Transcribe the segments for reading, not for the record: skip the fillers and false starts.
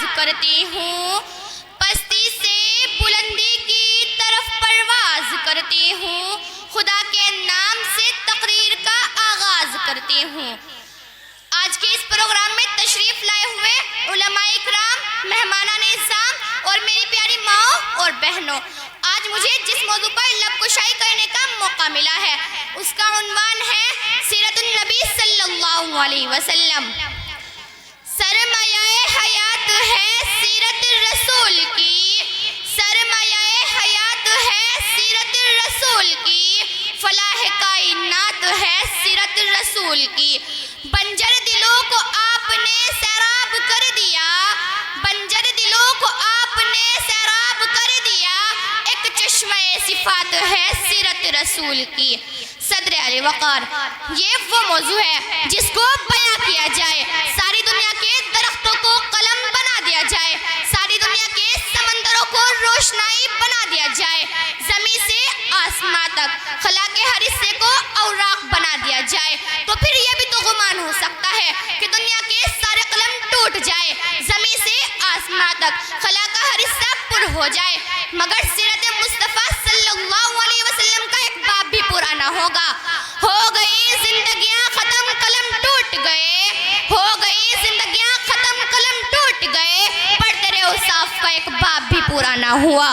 آغاز کرتی ہوں، پستی سے بلندی کی طرف پرواز کرتی ہوں، خدا کے نام سے تقریر کا آغاز کرتی ہوں۔ آج کے اس پروگرام میں تشریف لائے ہوئے علماء اکرام، مہمانان اعزام اور میری پیاری ماؤں اور بہنوں، آج مجھے جس موضوع پر لب کشائی کرنے کا موقع ملا ہے اس کا عنوان ہے سیرت النبی صلی اللہ علیہ وسلم۔ سرمایہ حیات ہے سیرت رسول کی، سرمایہ حیات ہے سیرت رسول کی، فلاح کائنات ہے سیرت رسول کی۔ بنجر دلوں کو آپ نے سیراب کر دیا، بنجر دلوں کو آپ نے سیراب کر دیا، ایک چشمہ صفات ہے سیرت رسول کی۔ صدر علی وقار، یہ وہ موضوع ہے جس کو بیان کیا جائے، ساری دنیا کے درختوں کو قلم بنا دیا جائے، ساری دنیا کے سمندروں کو روشنائی بنا دیا جائے، زمین سے آسمان تک خلا کے ہر حصے کو اوراق بنا دیا جائے، تو پھر یہ بھی تو گمان ہو سکتا ہے کہ دنیا کے سارے قلم ٹوٹ جائے، زمین سے آسمان تک خلا کا ہر حصہ پر ہو جائے، مگر سیرت مصطفیٰ صلی اللہ علیہ وسلم کا ایک باب بھی پورا نہ ہوگا۔ ہو گئی زندگیاں ختم قلم ٹوٹ گئے، ہو گئی زندگیاں ختم قلم ٹوٹ گئے، پر تیرے اوصاف کا ایک باب بھی پورا نہ ہوا۔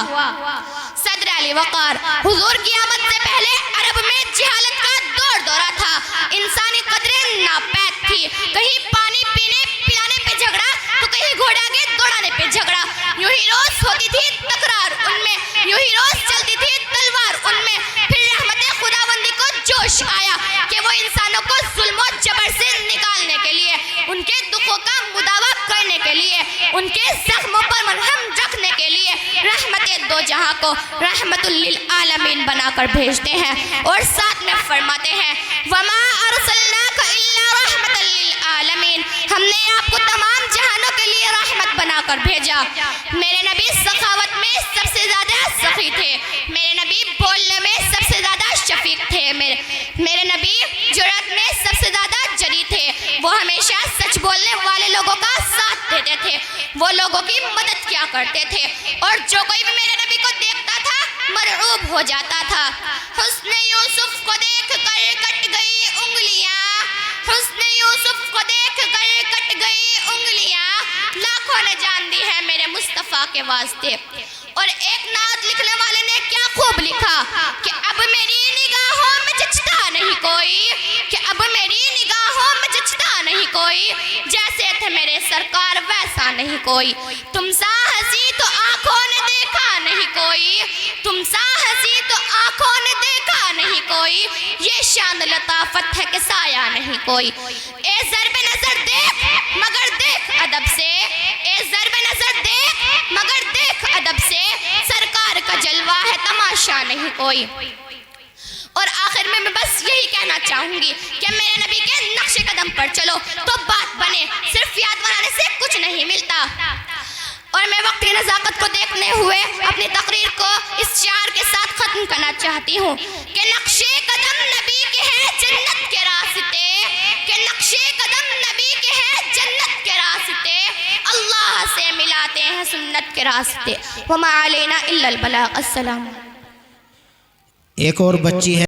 صدر علی وقار، حضور کی آمد سے پہلے عرب میں جہالت کا دور دورہ تھا، انسانی قدریں ناپید تھی، کہیں پانی پینے پلانے پہ جھگڑا تو کہیں گھوڑے آگے دوڑانے پہ جھگڑا، یوں ہی روز ہوتی تھی تکرار ان میں، یوں ہی روز چلتی تھی تلوار ان میں، پھر رحمت خداوندی کو جوش آیا کہ وہ انسانوں کو ظلم و جبر سے نکالنے کے لیے، ان کے دکھوں کا مداوا کرنے کے لیے، ان کے زخموں پر مرہم رکھنے کے لیے رحمت دو جہاں کو رحمت للعالمین بنا کر بھیجتے ہیں، اور ساتھ میں فرماتے ہیں وَمَا أَرْسَلْنَاكَ إِلَّا رَحْمَةً لِلْعَالَمِينَ، ہم نے آپ کو تمام جہانوں کے لیے رحمت بنا کر بھیجا۔ میرے نبی سخاوت میں سب سے زیادہ سخی تھے، میرے نبی بولنے میں سب سے زیادہ شفیق تھے، میرے نبی جرأت میں سب سے زیادہ جری تھے، وہ ہمیشہ سچ بولنے والے لوگوں کا ساتھ دیتے تھے، وہ لوگوں کی مدد کیا کرتے تھے، اور جو کوئی بھی میرے نبی کو دیکھتا تھا مرعوب ہو جاتا تھا۔ حسن یوسف کو دیکھ کر کٹ گئی انگلیاں، حسن یوسف کو دیکھ کر کٹ گئی انگلیاں، لاکھوں نے جان دی ہے میرے مصطفیٰ کے واسطے۔ اور ایک نعت لکھنے والے نے کیا خوب لکھا کہ اب میری نگاہوں میں جچتا نہیں کوئی، کہ اب میری نگاہوں میں جچتا نہیں کوئی، جیسے تھے میرے سرکار ویسا نہیں کوئی، تم سا ہنسی تو آنکھوں نے دیکھا نہیں کوئی، تم سا ہنسی تو آنکھوں نے دیکھا نہیں کوئی، یہ شان لطافت ہے کہ سایہ نہیں کوئی۔ اے ضرب نظر دیکھ مگر دیکھ ادب سے، اے ضرب نظر دیکھ مگر دیکھ ادب سے، سرکار کا جلوہ ہے تماشا نہیں کوئی۔ اور آخر میں بس یہی کہنا چاہوں گی کہ میرے نبی کے نقش قدم پر چلو تو بات بنے، صرف یاد بنانے سے کچھ نہیں ملتا۔ اور میں وقت کی نزاکت کو دیکھنے ہوئے اپنی تقریر کو اس شعر کے ساتھ ختم کرنا چاہتی ہوں کہ نقش قدم نبی کے ہیں جنت کے راستے، کہ نقش قدم نبی کے ہیں جنت کے راستے، اللہ سے ملاتے ہیں سنت کے راستے۔ وما علینا الا البلاغ۔ السلام۔ ایک اور بچی ہے